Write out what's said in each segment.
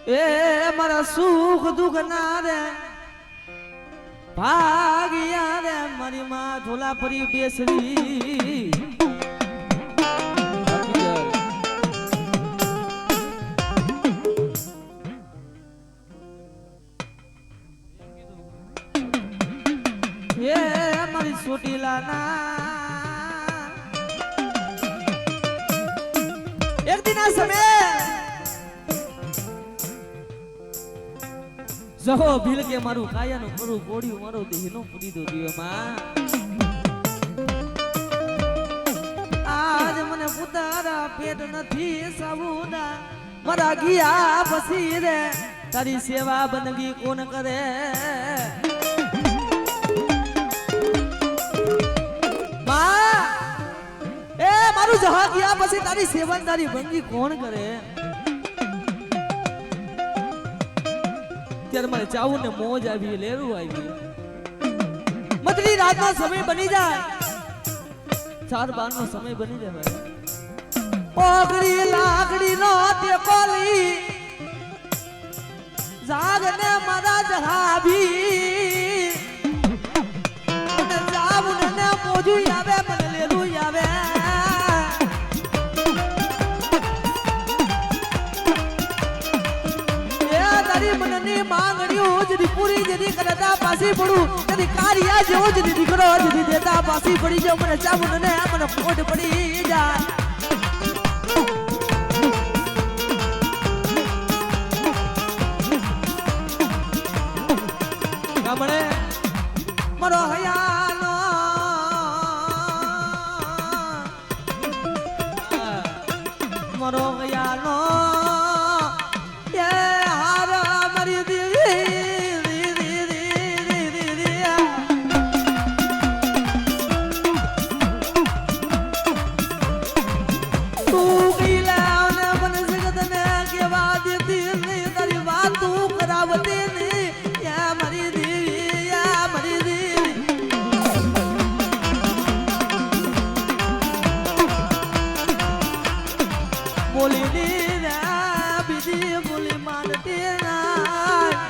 એ મારા સુખ દુઃખ ના રે ભાગ્યા રે મારી માં ઢોલા પરી બેસરી એ મારી સોટીલા ના એક દિન આ સમય જહો ભીલ કે મારું કાયાનું કરું બોડ્યું મારો દેહનો પૂરી દો દીવામાં આજ મને પુતારા પેટ નથી સાબુના મારા ગયા પછી રે તારી સેવા બંદગી કોણ કરે માં એ મારું જહા ગયા પછી તારી સેવા તારી બંદગી કોણ કરે ત્યારે મને ચાવું ને મોજ આવી લેરું આવી મતરી રાતનો સમય બની જાય 4-12 નો સમય બની જાય ભાઈ ઓગળી લાગડી નો તે કોલી જાગને મારા જહાબી અને ચાવું ને મોજું આવે મને લેરું આવે મનની માંગણીઓ જદી પૂરી જદી કરતા પાસી પડું જદી કારિયા જેવો જદી દીકરો જદી દેતા પાસી પડી જાય મને ચાબુન ને મને પોટ પડી જાય ગામડે મારો હયાનો મારો હયાનો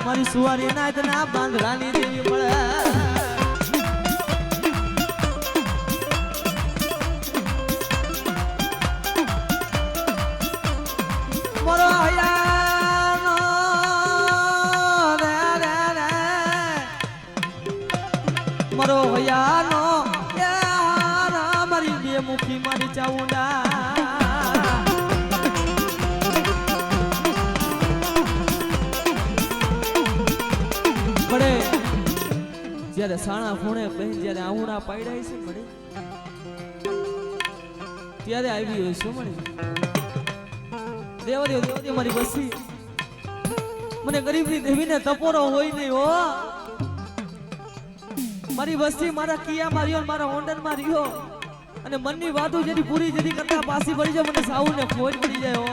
મારી સુવારી નાત ના બાંધરાની દેવી મળે મારો હયાનો મારો હયાનો મારી બે મુખી મારી ચાઉંડા જ્યારે સાણા ખૂણે બહેન જ્યારે આવુણા પાડ્યા છે મળી ત્યારે આવી હોય શું મળી દેવ મારી બસી મને ગરીબની દેવીને તપોરો હોય નહીં હો મારી બસી મારા કિયા માર્યો મારા ઓંડન માર્યો અને મનની વાતો જેની પૂરી જેની કરતા પાસી પડી જાય મને સાઉ ને ખોજ પડી જાય હો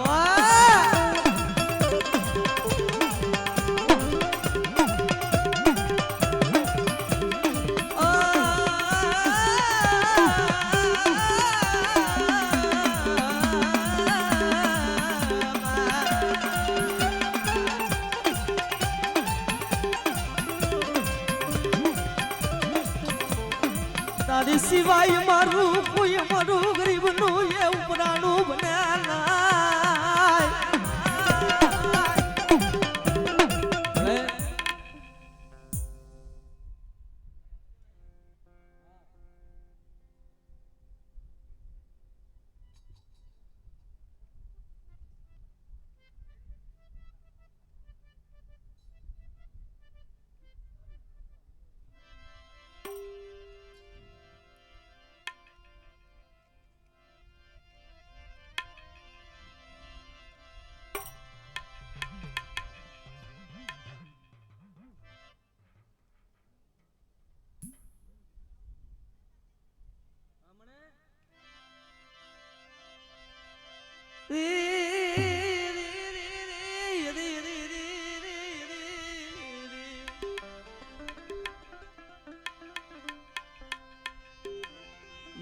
તારી સિવાય મારું કોઈ મારું ગરીબનું એ ઉપરાનું બન્યા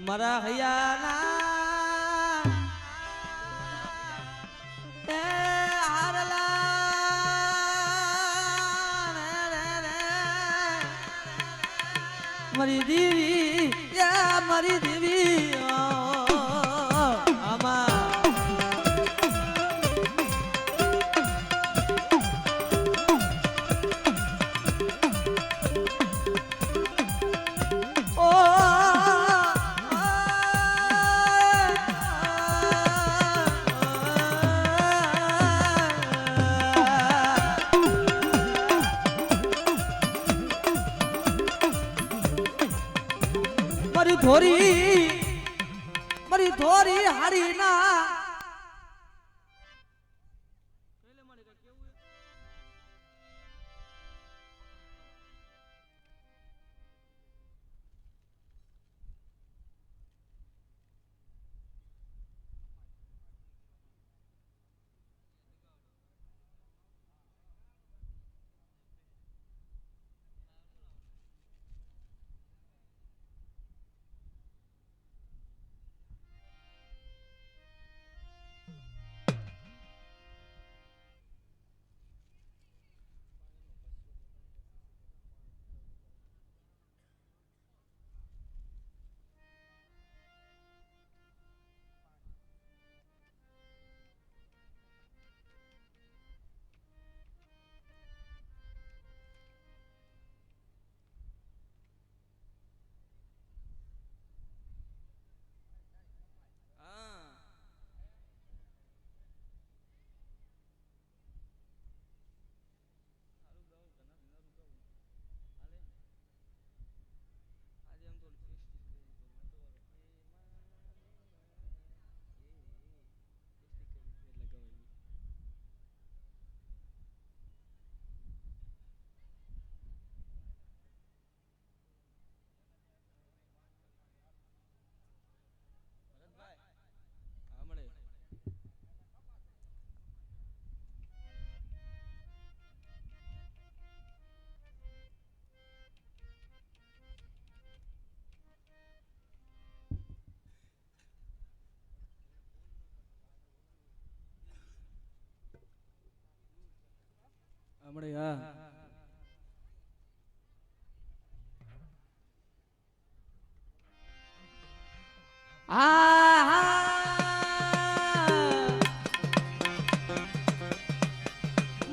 મારા હૈયાના એ હારલા મારી દેવી મારી દેવી આમાં મારી ધોરી હારી ના હમણે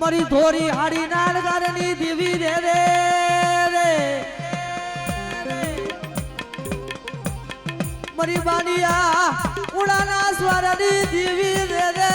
મારી ધોરી હાડી નાળગારની દેવી રે રે મારી બાનિયા ઉડાના સ્વરની દેવી રે રે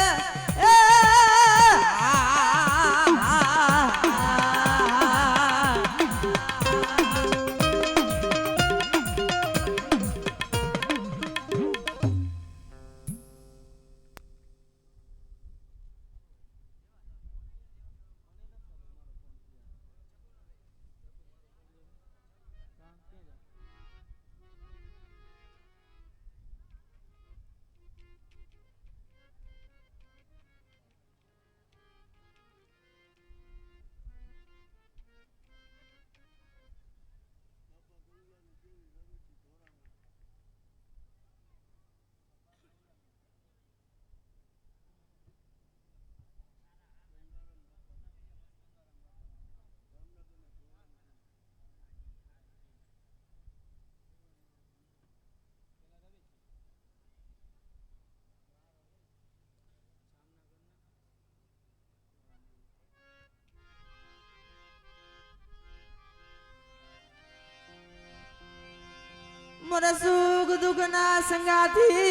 મને સુખ દુઃખ ના સંગાથી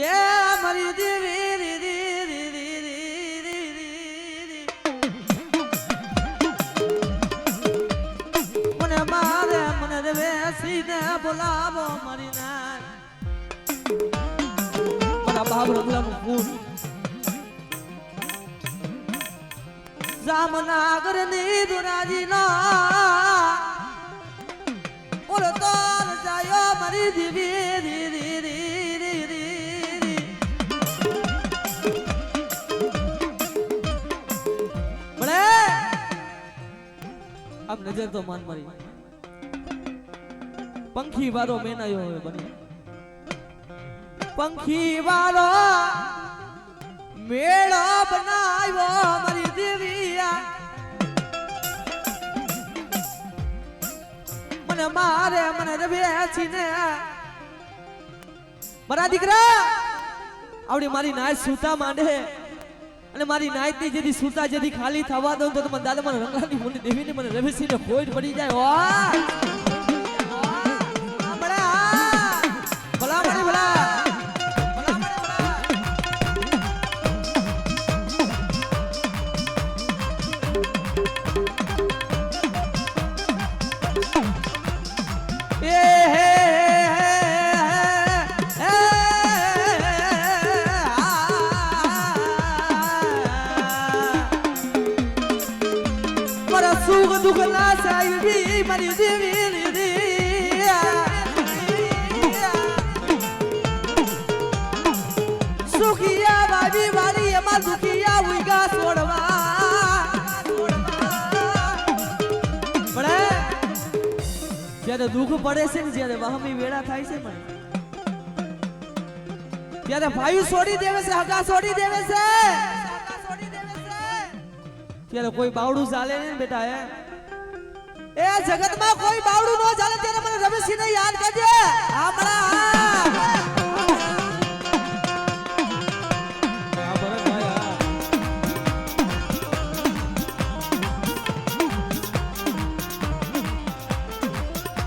એ મારી દેવી મને મારે મને વેસીને બોલાવો મારી ના મારા બાપ રંગલા ફૂલ જામનગર ની દુરાજી નો ઓર તોર જાયો મારી દેવી બળે આમ નજર તો માન મારી પંખી વાળો મેનાયો હવે બની પંખી વાળો મેળો બનાવ્યો મારી દેવી મને મારે મને રવે છીને મારા દીકરા આવડી મારી નાય સૂતા માંડે અને મારી નાય ની જેથી સૂતા જેથી ખાલી થવા દઉં તો મને દાદા મને રંગલાની મુની દેવીને મને રવેસીને ખોટ પડી જાય વાહ ભલા ભલા ભલા સુખ દુઃખ ના સાહેબી મારી દેવી સુખિયા બાબી વાળી એમાં દુખિયા ઉઈગા છોડવા પડે જ્યારે દુઃખ પડે છે ને જ્યારે વહમી વેળા થાય છે મને ત્યારે ભાઈ છોડી દેવે છે હગા છોડી દેવે છે ત્યારે કોઈ બાવડું ચાલે ને બેટા એ જગતમાં કોઈ બાવડું ન ચાલે ત્યારે મને રમેશજીને યાદ કરજે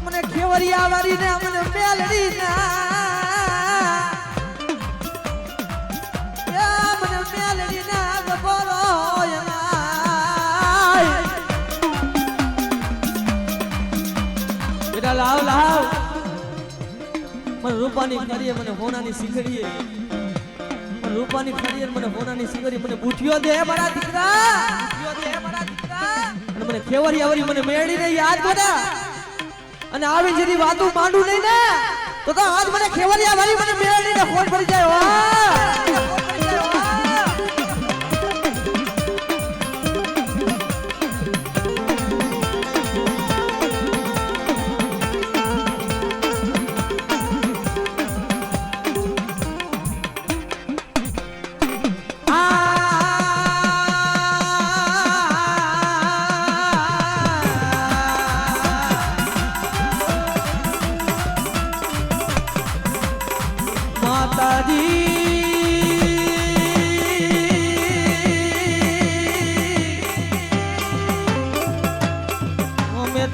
મને ખેવરિયા વાળી ને મને મેલડી ના મને મેલડી ના ગબરો લાવ લાવ મને રૂપાની ખરીએ મને હોનાની સિંગડીએ મને રૂપાની ખરીએ મને હોનાની સિંગડી મને બુઠિયો દે મારા દીકરા અને મને ખેવરિયા વરી મને મેળીને યાદ બધા અને આવી જેની વાતો માંડું નહીં ને તો આજ મને ખેવરિયા વરી મને મેળીને ખોટ પડી જાય વાહ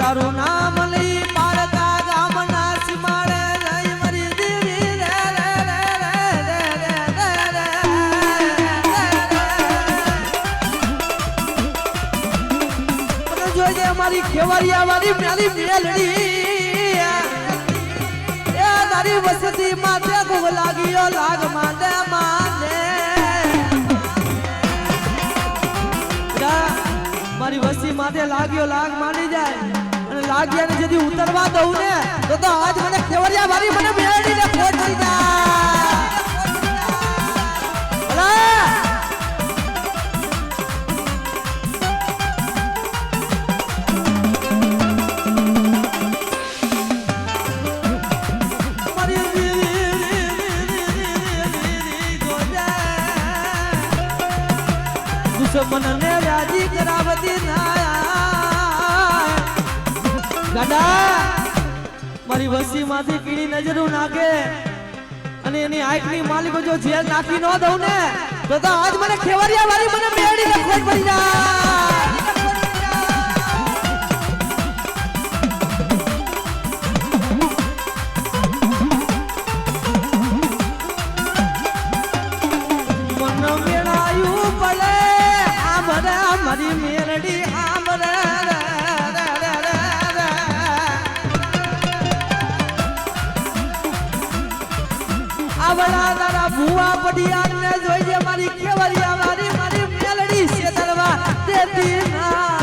તારું નામ લઈ પારકા ગામના સીમાડે લઈ મરી દેવી રે જોજે મારી ખેવરિયા વાળી મેલી મેલડી એ તારી વસતી માથે ભૂખ લાગ્યો લાગ માંડે માને મારી વસ્તી માથે લાગ્યો લાગ માંડી જાય અને લાગ્યાને જદી ઉતરવા દઉં ને તો આજ મને ખેવરિયા વાળી મને મેળડીને ખોટ પડી જાય દુશ્મન ને રાજી કરાવતી ગાડા મારી વસ્તી માંથી કીડી નજરો નાખે અને એની આંખની માલિકો જો જેલ નાખી ન દઉં ને તો આજ મને ખેવરિયા વાળી મને મેળીને ખોટ પડી જાય મારી મેલડી આવડા તારા ભૂવા પડિયા ને જોઈજે મારી ખેવરિયા વાળી મારી મેલડી શેતરવા દેતી ના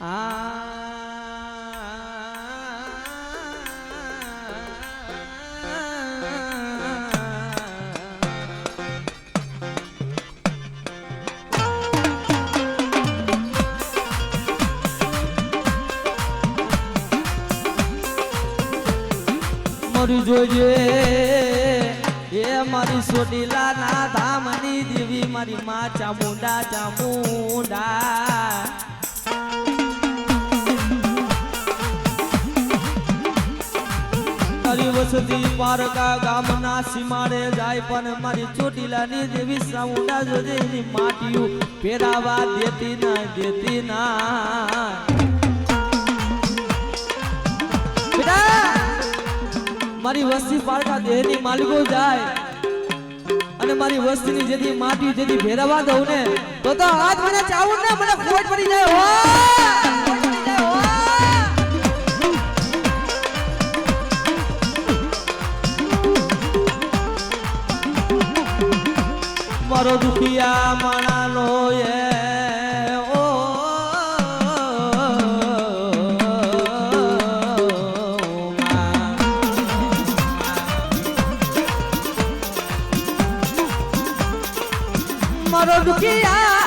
મારી જોજે એ મારી સોડીલા ના ધામની દેવી મારી માં ચામુંડા ચામુંડા તારી વસતી પારકા ગામના સીમાડે જાય પણ મારી ચોટીલાની દેવી ચામુંડા જોજે એની માટીયું પહેરાવા દેતી ના મારી વસ્તી પારકા દેહની માલિકો જાય અને મારી વસ્તીની જેથી માટી જેથી ભેરવા દઉં ને તો આજ મને ચાવું ને મને ખોટ પડી જાય મારો દુખિયા માણાનો એ મારો દુખિયા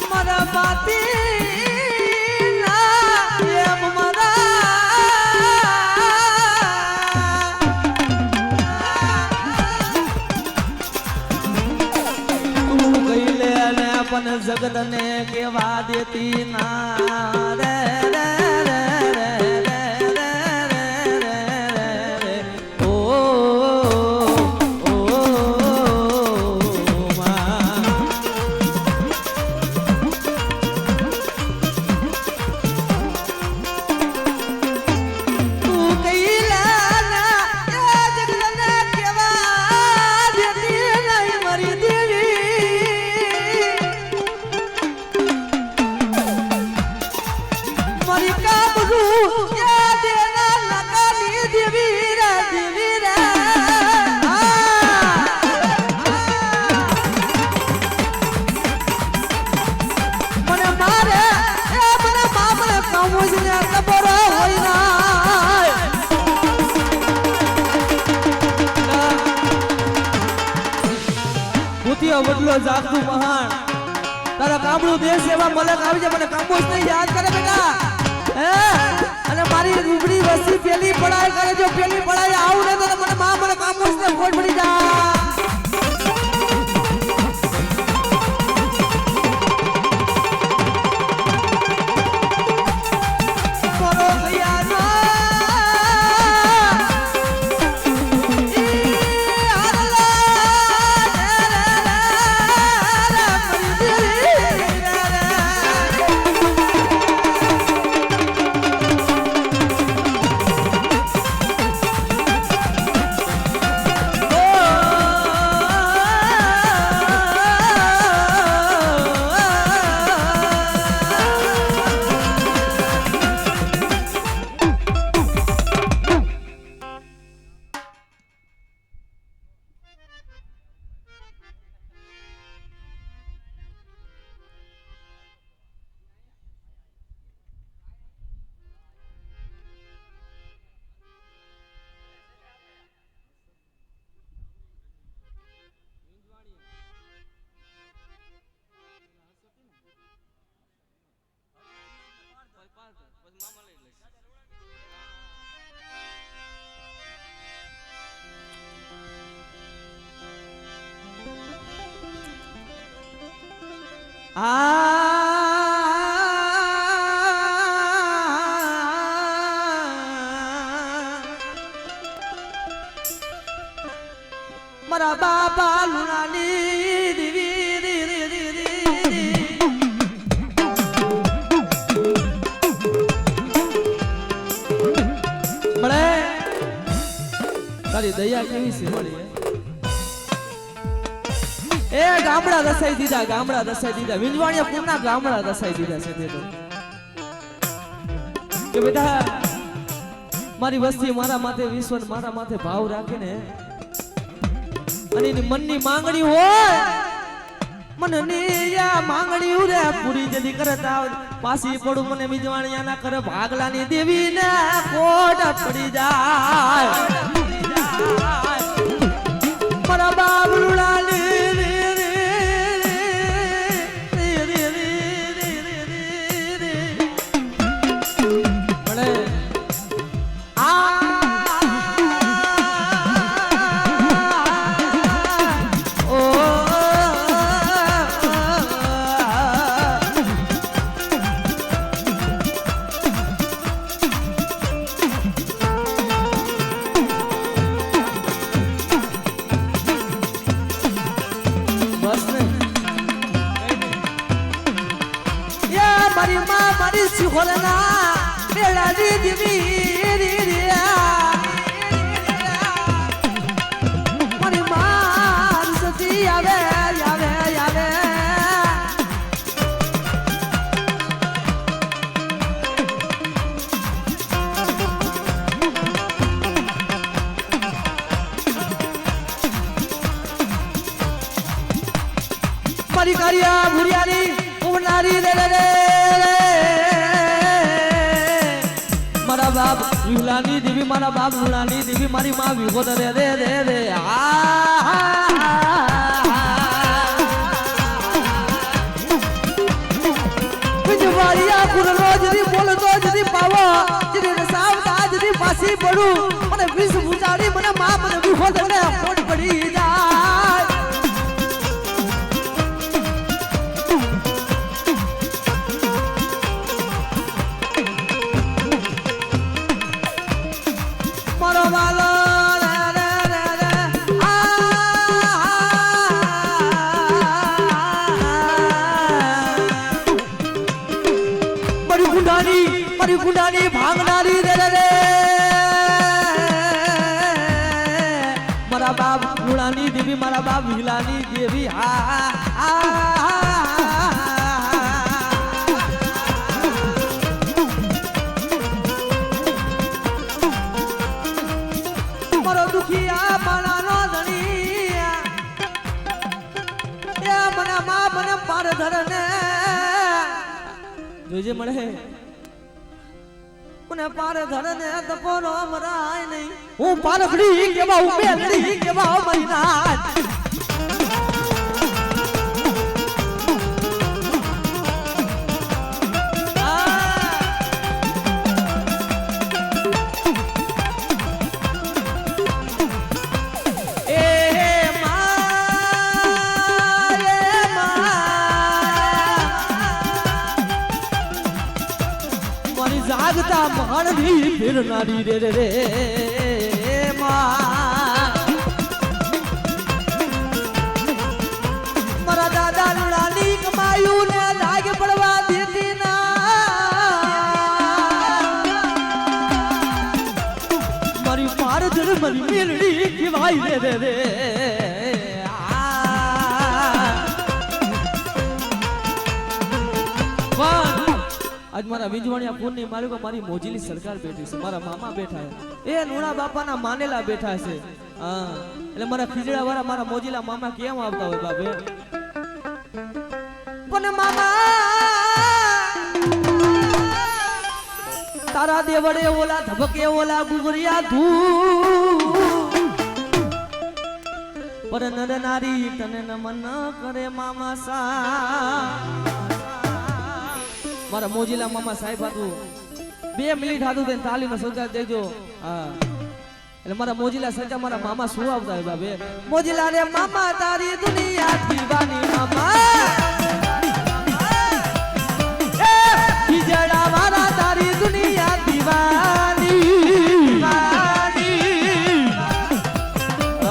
મારા બાતી ના એમ પણ જગત ને કેવા દેતી ના રે રે રે રે રે રે ઓ તું કઈલા ના જગત ને કેવા દેતી નહીં મારી દેવી વડલો જાગતું મહાન તારા કામડું દેશ એવા મલક આવી જાય મને કામોસ ને યાદ કરે બેટા અને મારી રૂબડી વસી પેલી પડાઈ કરે જો પેલી પડાઈ આવું ને તો મને મને કામોસ ને ખોટ પડી જાય મારા બાપા લુણાની દીવી મળે તારી દયા કેવી છે મળી એ ગામડા દસાઈ દીધા વિંજવાણીયા પૂરના ગામડા દસાઈ દીધા છે તે તો કે બેટા મારી વસ્તી મારા માથે વિશ્વ મારા માથે ભાવ રાખીને અને એની મનની માંગણી હોય મનની યા માંગણી ઉરે પૂરી જદી કરતા પાછી પડું મને મિજવાણિયા ના કરે ભાગલાની દેવી ને કોટ પડી જાય મારા બાબલુડા મારી માં મારી સિહોલના બેડાની દીવી મારી માં સતી આવે આવે આવે મારી કારિયા ભુરિયાની ઉમનારી રે રે મારા બાપ વિહલાની દેવી મારા બાપ લુણાની દેવી મારી માં વિહો રે રે રે રે વિજવાળિયા કુરલો જરી બોલતો જરી પાવો જરી રસાવતા જરી પાછી પડું મને વિષ ઉજાડી મને માં મને વિહો રે ફોડ પડી જાય મારી ગુંડાની ભાંગનારી રે રે મારા બાપ ગુણાની દેવી મારા બાપ વિલાની દેવી મારો દુખિયા માણાનો ધણી એ મને માં મને પાર ધરને જોજે મળે મને પાર ધરને તપોનો મરાય નહીં હું પારખડી કેવા હું બેલડી કેવા મારી નાચ જાગતા માણની ફેરનારી રે રે રે મારા દાદા લુણાની કમાયું ને લાગે પડવા દેતી ના મારી પારધર મારી મેલડી કહેવાય રે રે રે આજ મારા વિજવાણિયા પૂરની માલિકો મારી મોજીલી સરકાર બેઠી છે મારા મામા બેઠા છે એ લુણા બાપાના માનેલા બેઠા છે હા એટલે મારા ખીજડા વાળા મારા મોજીલા મામા કેમ આવતા હોય બાપે પણ મામા તારા દેવડે ઓલા ધબકે ઓલા ગુગરિયા ધૂ પર નર નારી તને નમન કરે મામા સા મારા મોજીલા મામા સાહેબ હતું 2 મિનિટ હતું તેને તાલીનો સંચાર દેજો હા એટલે મારા મોજીલા સજા મારા મામા શું આવતા હોય બાબે મોજીલા રે મામા તારી દુનિયા દીવાની મામા એ ખીજડા વાળા તારી દુનિયા દીવાની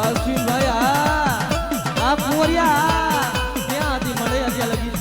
અશ્વિનભાઈ આ પોરિયા ક્યાં હતી મળે અત્યારે લગી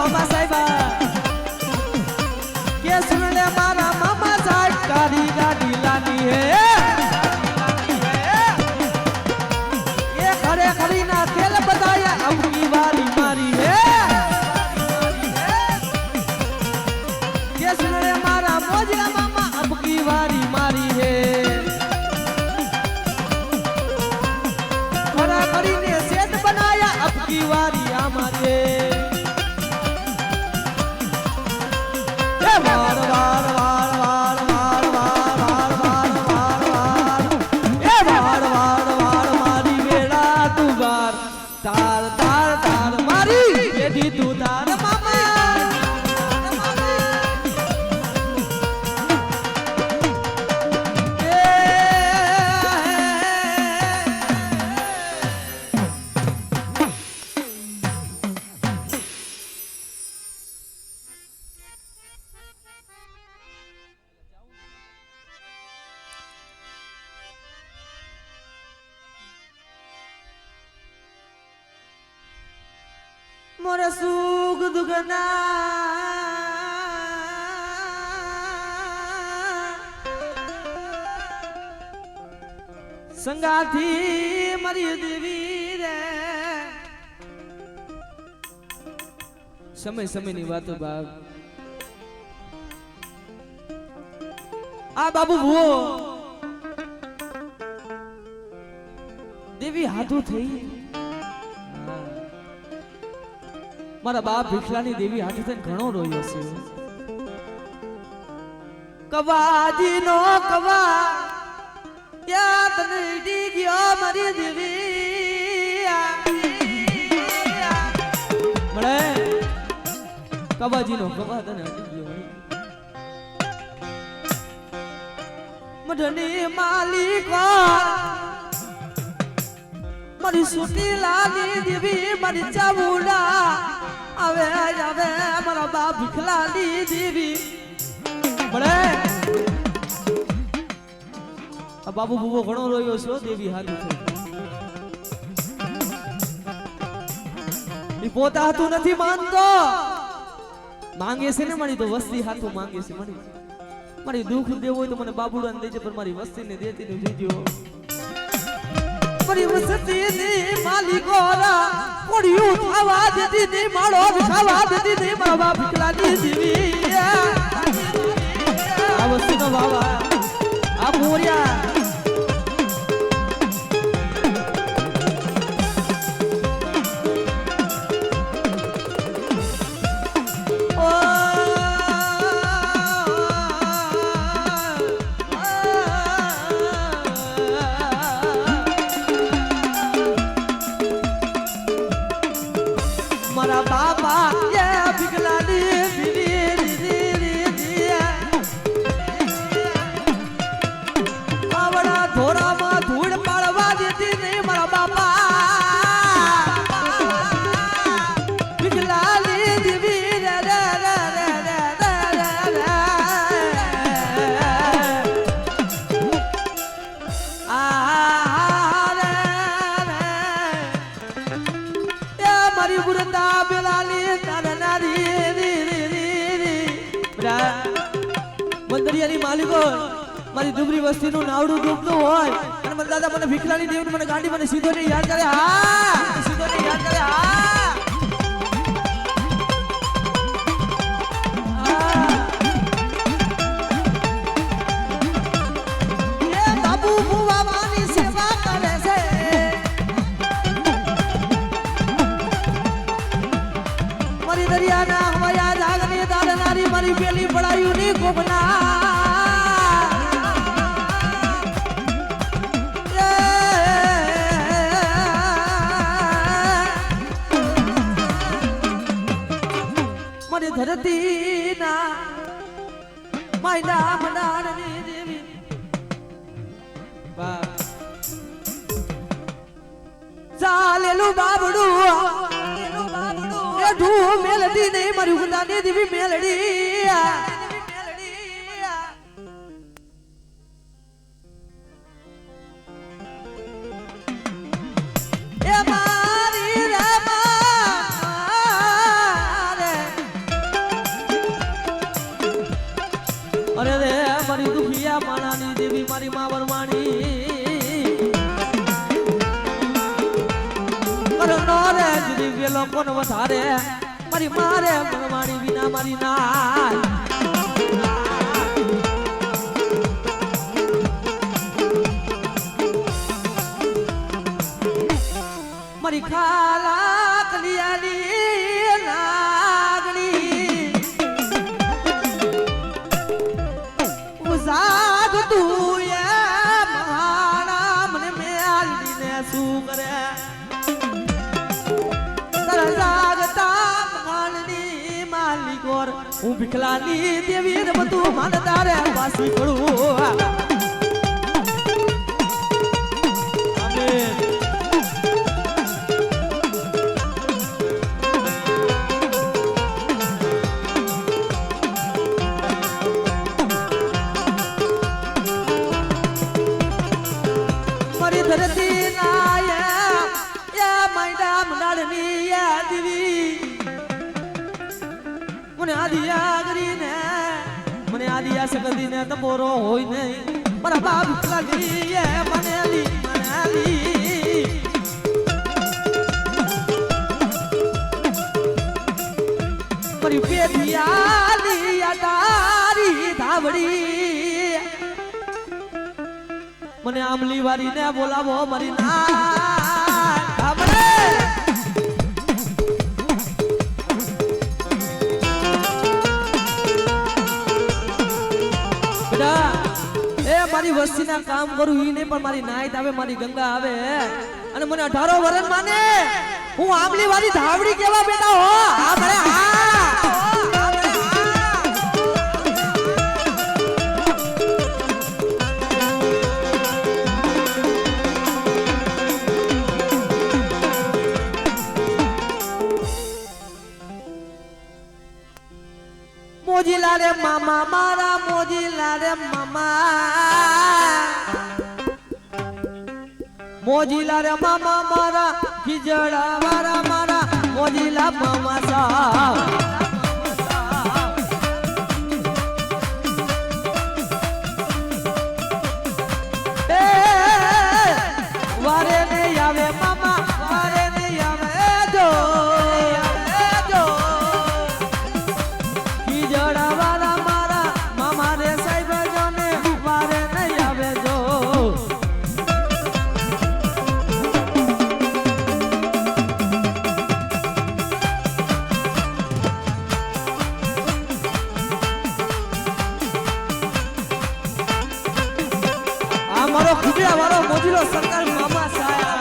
मामा साहिबा के सुन ले मारा मामा साहब कारी गाड़ी लानी है ये खड़े खड़ी ना खेल बताया अब की बारी मारी है के सुन ले मारा मोजिया मामा अब की बारी मारी है खड़ा खड़ी ने सेट बनाया अब की बारी हमारी वार वार वार वार वार वार वार वार वार वार ए वार वार वार मारी बेड़ा तू बार तार तार तार मारी बेटी तू तार मामा मोरा सुख दुगना संगाथी मरी देवी रे समय समय ની વાતો બાપ આ બાબુ ભૂવો દેવી હાથું થઈ મારા બાપ ભીખલાની દેવી હાથે થઈને ઘણો રોયો છે કવાજી નો કવા યાદ નહીં ગયો મારી દેવી મળે કવાજી નો કવા તને હટી ગયો મઢની માલિકો મારી સુતી લાલી દેવી મારી ચાવુડા આવે આવે મારા બાપ ભીખલાની દેવી મળે આ બાબુ બુબો ઘણો રોયો છે દેવી હાથું થઈ ઈ પોતા હાથું નથી માનતો માંગે છે ને મારી તો વસ્તી હાથું માંગે છે મારી દુઃખ દેવો હોય તો મને બાબુડાને દેજે પણ મારી વસ્તીને દેતી ને દેજો મારી વસ્તી ની માલિકોરા કોડિયું ખાવા દેતી ને માળો ખાવા દેતી ને મારા બાપ ભીખલાની દેવી આ વસ્તીનો બાબા આ મોરિયા મારા બાપા એ ભીખલાની આવડા ધોરામાં ધૂળ પાડવા દેતી નહીં મારા બાપા ભીખલાની દેવી રે રે રે રે રે મારી બુરતા બેલાલી તારનારી મંદરિયાની માલિકો મારી ડુબરી વસ્તીનું નાવડું ડૂબતું હોય અને મને દાદા મને ભીખલાની દેવને મને ગાંડી મને સીધો ને યાદ કરે હા સીધો ને યાદ કરે હા એ બાબુ બુવા માની સેવા કરે છે મારી દરિયાના હવાયા જાગની દાડનારી મારી પેલી પડાયુની ગોબના મારી ધરતીના માયના મનારની દેવી ચાલેલું બાબડું મેલડી નહીં મારી ગુલાની દેવી મેલડી એ મારી રે અરે રે મારી દુખિયા માણાની દેવી મારી માં વરમાણી કરનો રે જુદી વેલો કોણ વધારે મારી મારે વરમાણી વિના મારી નાય મારી ખાલા કલિયાની નાગણી ઉસાદ તું એ મહાણા મને મેલડીને શું કરે તારા જાગતા મહાણની માલિકોર હું ભીખલાની દેવી ને બધું માન તારે પાછી પડું મને આદિયા કરીને મને આદિયા સગદીને તબોરો હોય નહીં મારા બાપ લાગી મને આલી મારી પેઢિયાલી તારી ધાવડી મને આમલી વારીને બોલાવો મારી ના ધાવડે મારી વસ્તીના કામ કરું ઈ નહીં પણ મારી નાઈટ આવે મારી ગંગા આવે અને મને 18 વર્ષ માને હું આમલી વાળી ધાવડી કેવા બેટા હો હા ભલે મોજીલા રે મામા મારા મોજીલા રે મામા મોજીલા રે મામા મારા ખીજડા વાળા મારા મોજીલા મામા સાહેબ વારે ને આવે મામા વારે ને આવે જો મારો ખુદરા વાળો મોજીલો સરકાર મામા સાહેબ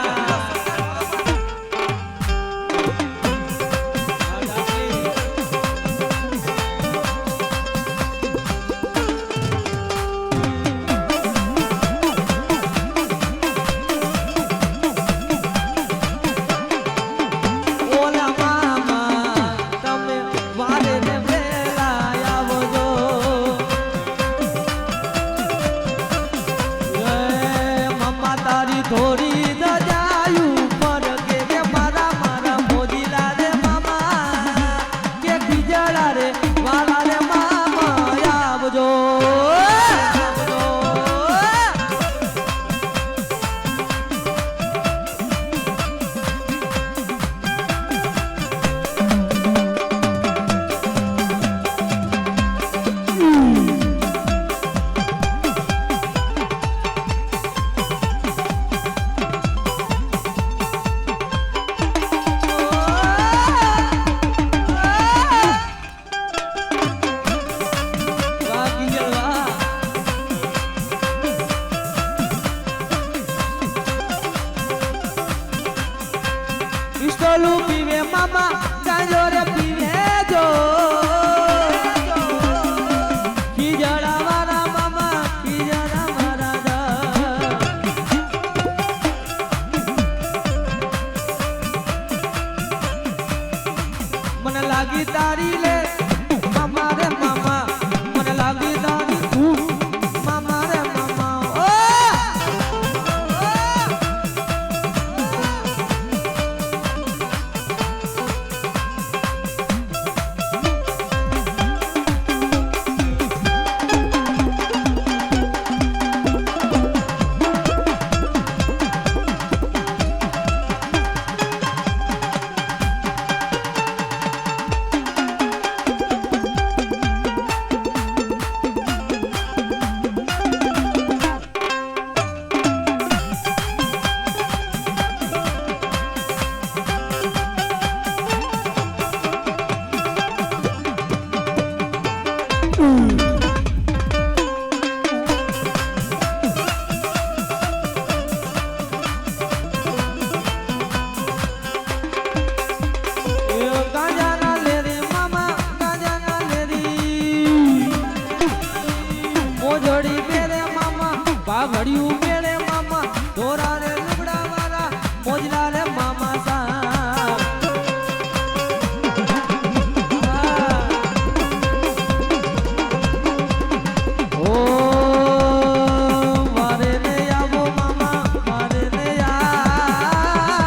ઓલા મામા તમે વારે ને વેલા આવજો થોડી દજાયું પર કે મારા મારા મોજીલા રે મામા કે ખીજડા રે વાલા રે મામા આવજો ઘડિયું મેળે મામા ધોરા રે લુગડા વાળા મોજલા રે મામા સા ઓ મારે ને આવો મામા મારે ને આવો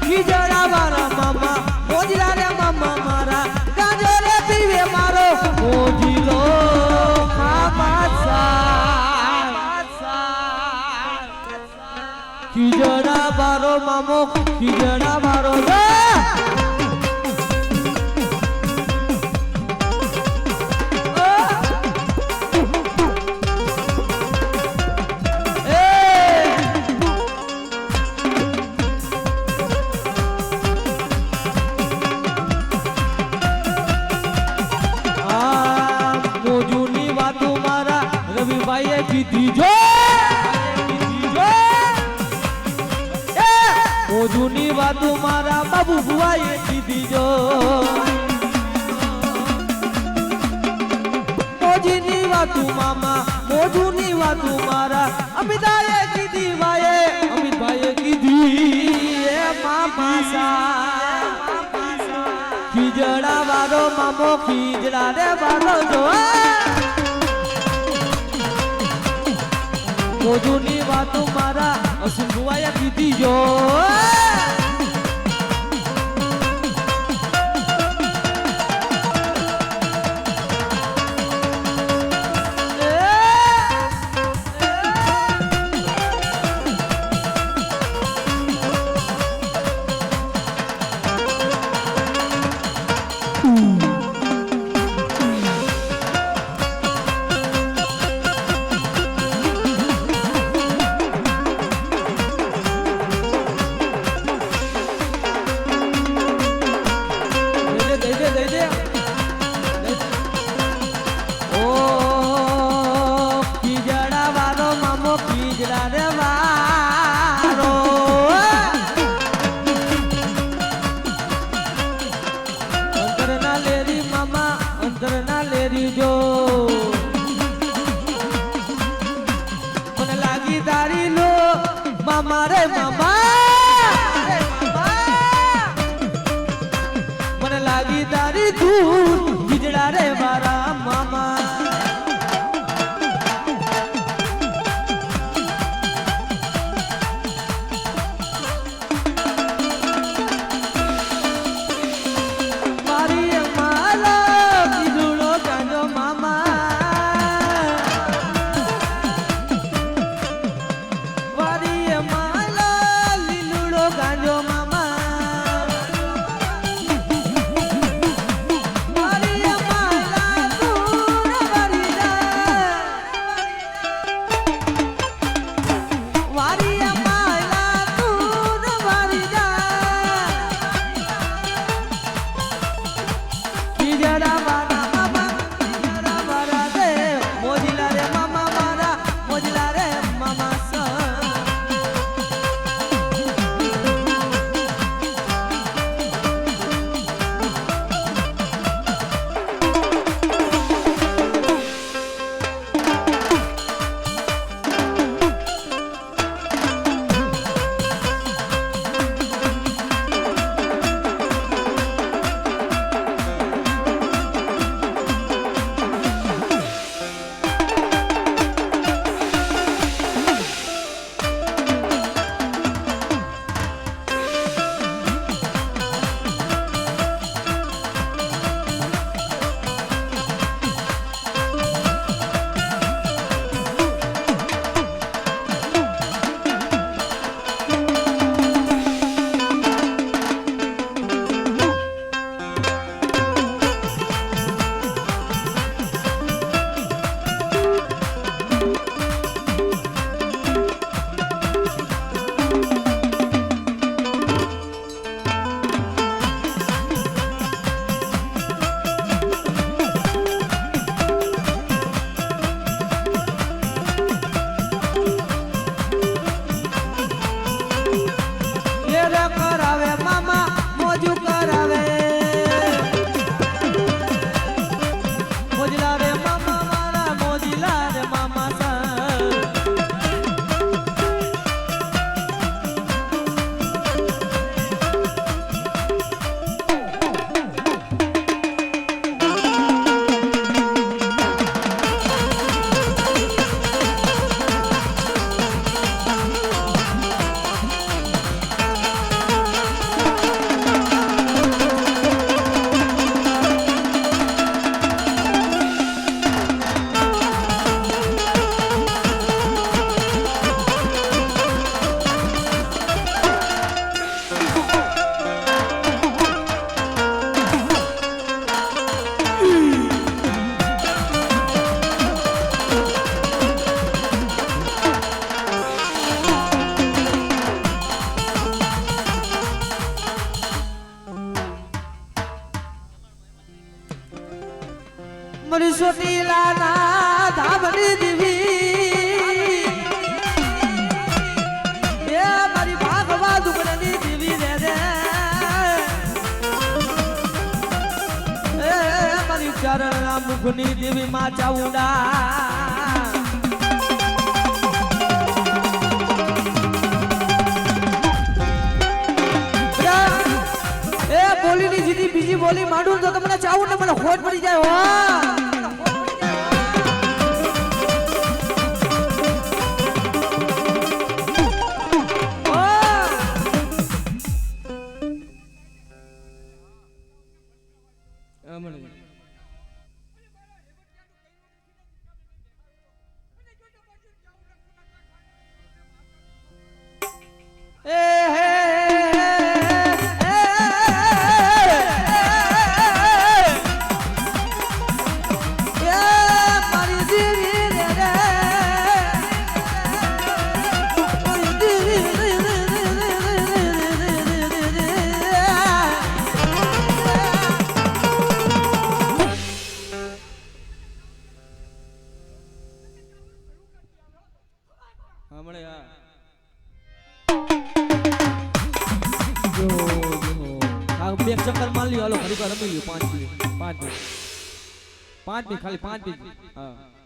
ખીજડા વાળા મામા મોજલા રે મામા મારા ગાજો રે પીવે મારો મોજીલો ખીજડા બારો મામો ખીજડા બારો મોજુની વાતો મારા રવિભાઈએ કીધી જો મોજુની વાતો મારા બાબુ બુઆએ કીધી જો મોજીની વાતો મામા મોજુની વાતો મારા અમિતાએ કીધી અમિતભાઈએ કીધી એ મામા સા ખીજડા વાળો મામો ખીજડા રે વાળો જો મોજુની વાતો મારા અસીમ બુઆએ કીધી જો જો મને લાગી તારી લો મામા રે મામા મને લાગી તારી તું ખીજડા રે મારા મામા મારી સોટીલાના ધાબની દીવી એ મારી ભાગવા દુકડાની દીવી રે રે એ મારી ચરણના મુખની દેવી માં ચાઉડા બોલીની જીતી બીજી બોલી માંડું તો તમને ચાવું ને મને ખોટ પડી જાય હો બે ચક્કર માર લ્યો હાલો ઘડી રમી લ્યો 5 મિનિટ ખાલી 5 મિનિટ હા